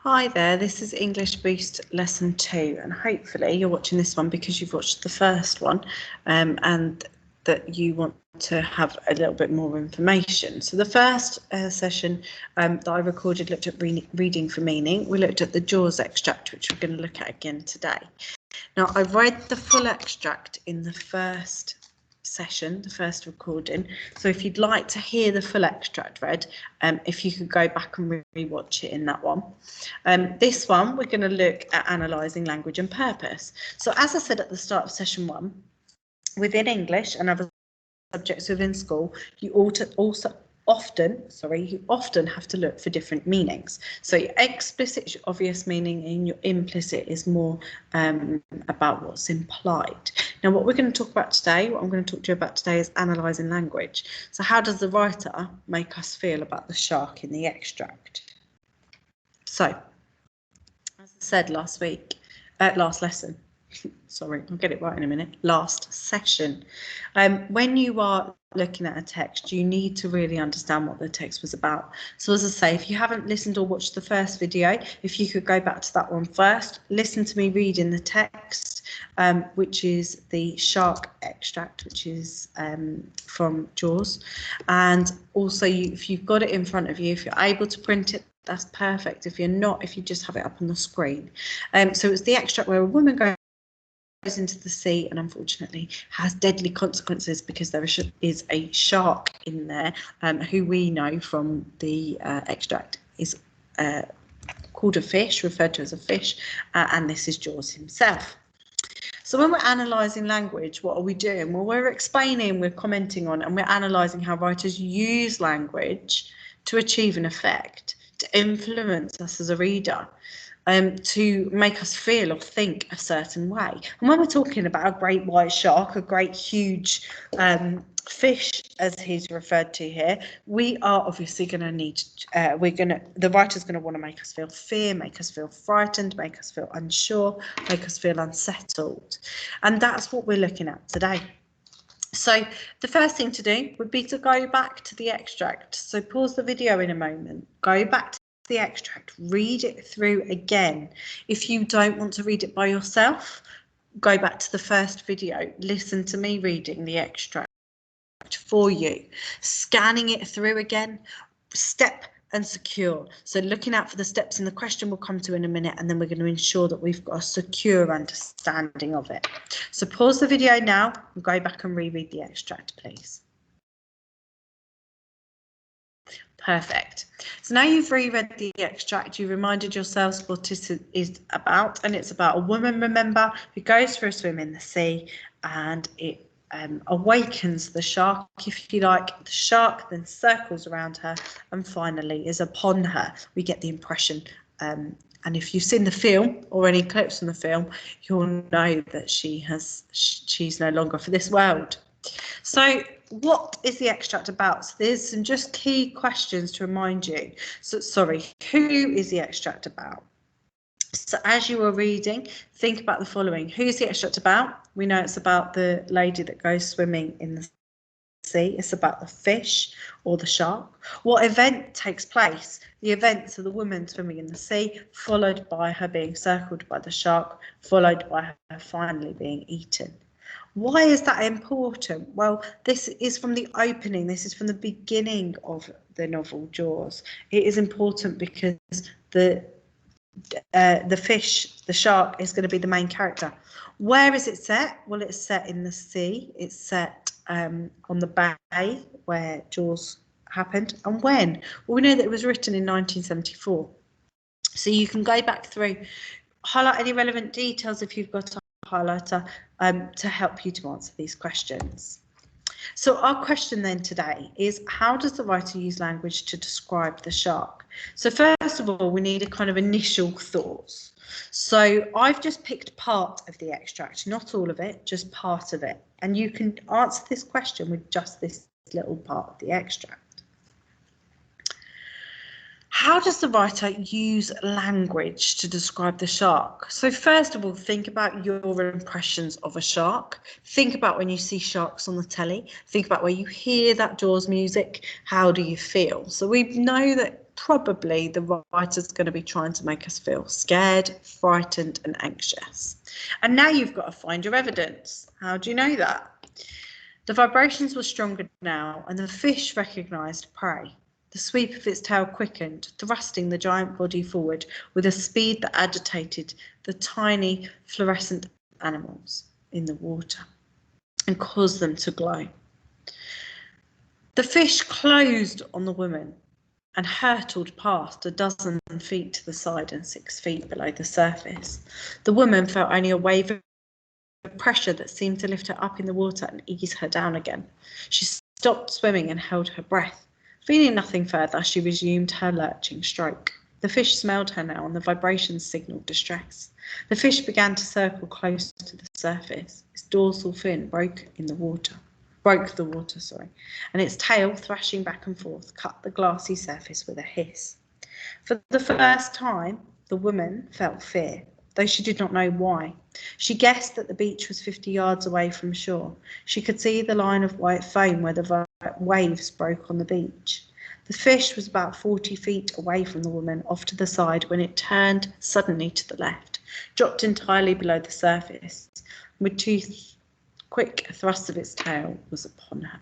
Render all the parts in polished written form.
Hi there, this is English Boost Lesson 2, and hopefully you're watching this one because you've watched the first one and that you want to have a little bit more information. So the first session that I recorded looked at reading for meaning. We looked at the Jaws extract, which we're going to look at again today. Now, I read the full extract in the first session, the first recording. So if you'd like to hear the full extract read, if you could go back and re-watch it in that one. This one, we're going to look at analysing language and purpose. So as I said at the start of session 1, within English and other subjects within school, you often have to look for different meanings. So your explicit, your obvious meaning, and your implicit is more about what's implied. Now, what we're going to talk about today, what I'm going to talk to you about today is analysing language. So how does the writer make us feel about the shark in the extract? So, as I said last lesson, sorry, I'll get it right in a minute, last session. When you are looking at a text, you need to really understand what the text was about. So as I say, if you haven't listened or watched the first video, if you could go back to that one first, listen to me reading the text, which is the shark extract, which is from Jaws. And also, if you've got it in front of you, if you're able to print it, that's perfect. If you're not, if you just have it up on the screen. So it's the extract where a woman goes into the sea and unfortunately has deadly consequences because there is a shark in there who we know from the extract is called a fish, referred to as a fish, and this is Jaws himself. So when we're analysing language, what are we doing? Well, we're explaining, we're commenting on, and we're analysing how writers use language to achieve an effect, to influence us as a reader. To make us feel or think a certain way. And when we're talking about a great white shark, a great huge fish, as he's referred to here, we are obviously going to need, the writer's going to want to make us feel fear, make us feel frightened, make us feel unsure, make us feel unsettled. And that's what we're looking at today. So the first thing to do would be to go back to the extract. So pause the video in a moment, go back to the extract, read it through again. If you don't want to read it by yourself, go back to the first video, listen to me reading the extract for you, scanning it through again, step and secure. So looking out for the steps in the question we'll come to in a minute, and then we're going to ensure that we've got a secure understanding of it. So pause the video now and go back and reread the extract, please. Perfect. So now you've reread the extract, you reminded yourselves what it is about, and it's about a woman, remember, who goes for a swim in the sea, and it awakens the shark, if you like. The shark then circles around her and finally is upon her. We get the impression, and if you've seen the film or any clips from the film, you'll know that she's no longer for this world. So what is the extract about? So there's some just key questions to remind you. So sorry, who is the extract about? So as you are reading, think about the following. Who's the extract about? We know it's about the lady that goes swimming in the sea. It's about the fish or the shark. What event takes place? The events of the woman swimming in the sea, followed by her being circled by the shark, followed by her finally being eaten. Why is that important? Well, this is from the opening. This is from the beginning of the novel Jaws. It is important because the fish, the shark, is going to be the main character. Where is it set? Well, it's set in the sea. It's set on the bay where Jaws happened. And when? Well, we know that it was written in 1974. So you can go back through, highlight any relevant details if you've got a highlighter to help you to answer these questions. So our question then today is, how does the writer use language to describe the shark? So first of all, we need a kind of initial thoughts. So I've just picked part of the extract, not all of it, just part of it. And you can answer this question with just this little part of the extract. How does the writer use language to describe the shark? So first of all, think about your impressions of a shark. Think about when you see sharks on the telly. Think about where you hear that Jaws music. How do you feel? So we know that probably the writer's going to be trying to make us feel scared, frightened and anxious. And now you've got to find your evidence. How do you know that? The vibrations were stronger now, and the fish recognised prey. The sweep of its tail quickened, thrusting the giant body forward with a speed that agitated the tiny fluorescent animals in the water and caused them to glow. The fish closed on the woman and hurtled past 12 feet to the side and 6 feet below the surface. The woman felt only a wave of pressure that seemed to lift her up in the water and ease her down again. She stopped swimming and held her breath. Feeling nothing further, she resumed her lurching stroke. The fish smelled her now, and the vibrations signalled distress. The fish began to circle close to the surface. Its dorsal fin broke the water, and its tail, thrashing back and forth, cut the glassy surface with a hiss. For the first time, the woman felt fear, though she did not know why. She guessed that the beach was 50 yards away from shore. She could see the line of white foam where the waves broke on the beach. The fish was about 40 feet away from the woman, off to the side, when it turned suddenly to the left, dropped entirely below the surface, and with two quick thrusts of its tail was upon her.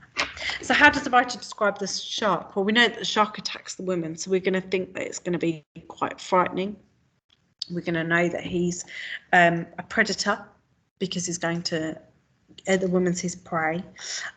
So how does the writer describe the shark? Well, we know that the shark attacks the woman, so we're going to think that it's going to be quite frightening. We're going to know that he's a predator because he's going to, the woman's his prey.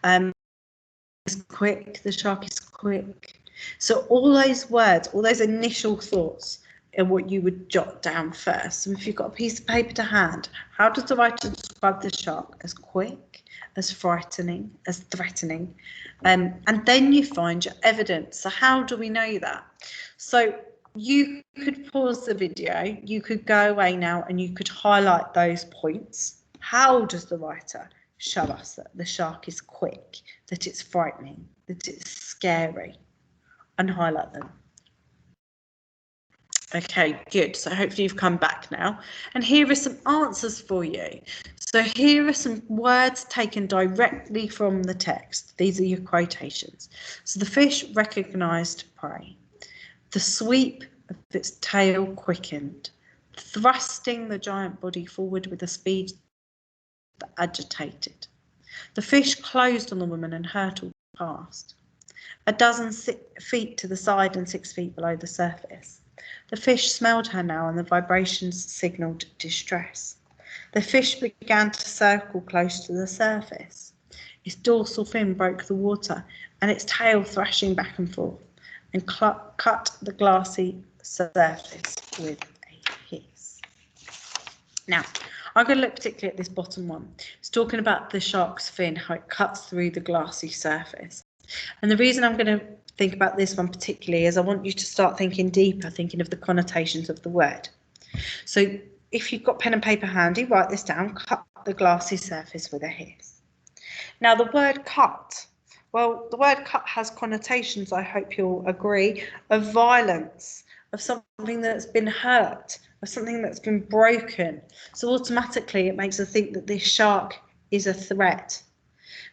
It's quick, the shark is quick. So all those words, all those initial thoughts are what you would jot down first. So if you've got a piece of paper to hand, how does the writer describe the shark? As quick, as frightening, as threatening. And then you find your evidence. So how do we know that? So you could pause the video, you could go away now and you could highlight those points. How does the writer show us that the shark is quick, that it's frightening, that it's scary? And highlight them. Okay, good. So hopefully you've come back now. And here are some answers for you. So here are some words taken directly from the text. These are your quotations. So the fish recognised prey. The sweep of its tail quickened, thrusting the giant body forward with a speed that agitated. The fish closed on the woman and hurtled past. 12 feet to the side and 6 feet below the surface. The fish smelled her now, and the vibrations signalled distress. The fish began to circle close to the surface. Its dorsal fin broke the water, and its tail thrashing back and forth, and cut the glassy surface with a hiss. Now, I'm going to look particularly at this bottom one. It's talking about the shark's fin, how it cuts through the glassy surface. And the reason I'm going to think about this one particularly is I want you to start thinking deeper, thinking of the connotations of the word. So if you've got pen and paper handy, write this down: cut the glassy surface with a hiss. Now the word cut, well, the word cut has connotations, I hope you'll agree, of violence, of something that's been hurt, of something that's been broken. So automatically it makes us think that this shark is a threat.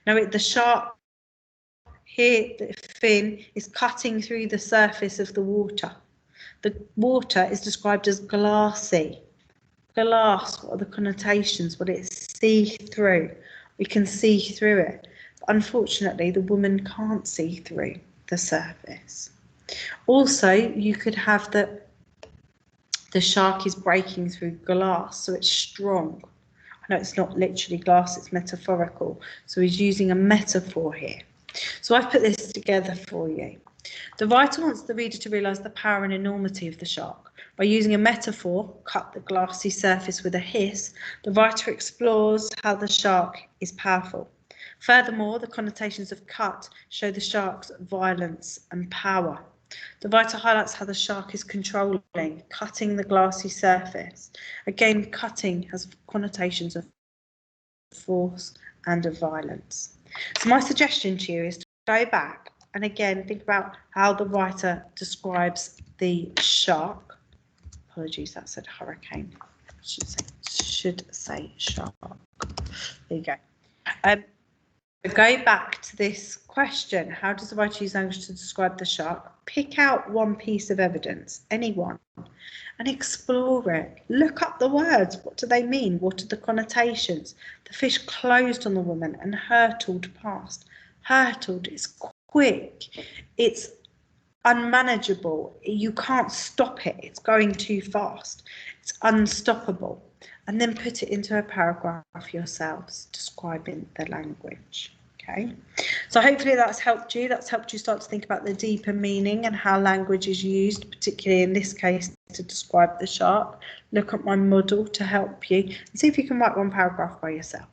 Now the shark here, the fin is cutting through the surface of the water. The water is described as glassy. Glass, what are the connotations? Well, it's see-through. We can see through it. But unfortunately, the woman can't see through the surface. Also, you could have the shark is breaking through glass, so it's strong. I know it's not literally glass, it's metaphorical. So he's using a metaphor here. So I've put this together for you. The writer wants the reader to realise the power and enormity of the shark. By using a metaphor, cut the glassy surface with a hiss, the writer explores how the shark is powerful. Furthermore, the connotations of cut show the shark's violence and power. The writer highlights how the shark is controlling, cutting the glassy surface. Again, cutting has connotations of force and of violence. So my suggestion to you is to go back and again think about how the writer describes the shark. Apologies, that said hurricane. Should say shark. There you go. go back to this question, how does the writer use language to describe the shark? Pick out one piece of evidence, any one, and explore it. Look up the words. What do they mean? What are the connotations? The fish closed on the woman and hurtled past. Hurtled is quick. It's unmanageable. You can't stop it. It's going too fast. It's unstoppable. And then put it into a paragraph yourselves, describing the language. Okay, so hopefully that's helped you. That's helped you start to think about the deeper meaning and how language is used, particularly in this case, to describe the shark. Look at my model to help you and see if you can write one paragraph by yourself.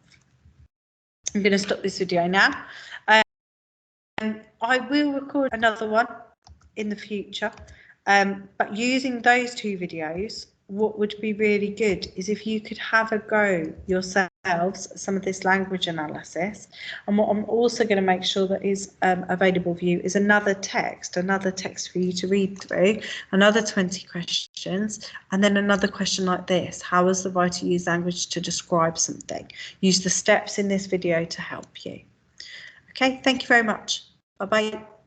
I'm going to stop this video now. I will record another one in the future, but using those two videos, what would be really good is if you could have a go yourselves at some of this language analysis. And what I'm also going to make sure that is available for you is another text for you to read through, another 20 questions, and then another question like this: how does the writer use language to describe something? Use the steps in this video to help you. Okay, thank you very much. Bye-bye.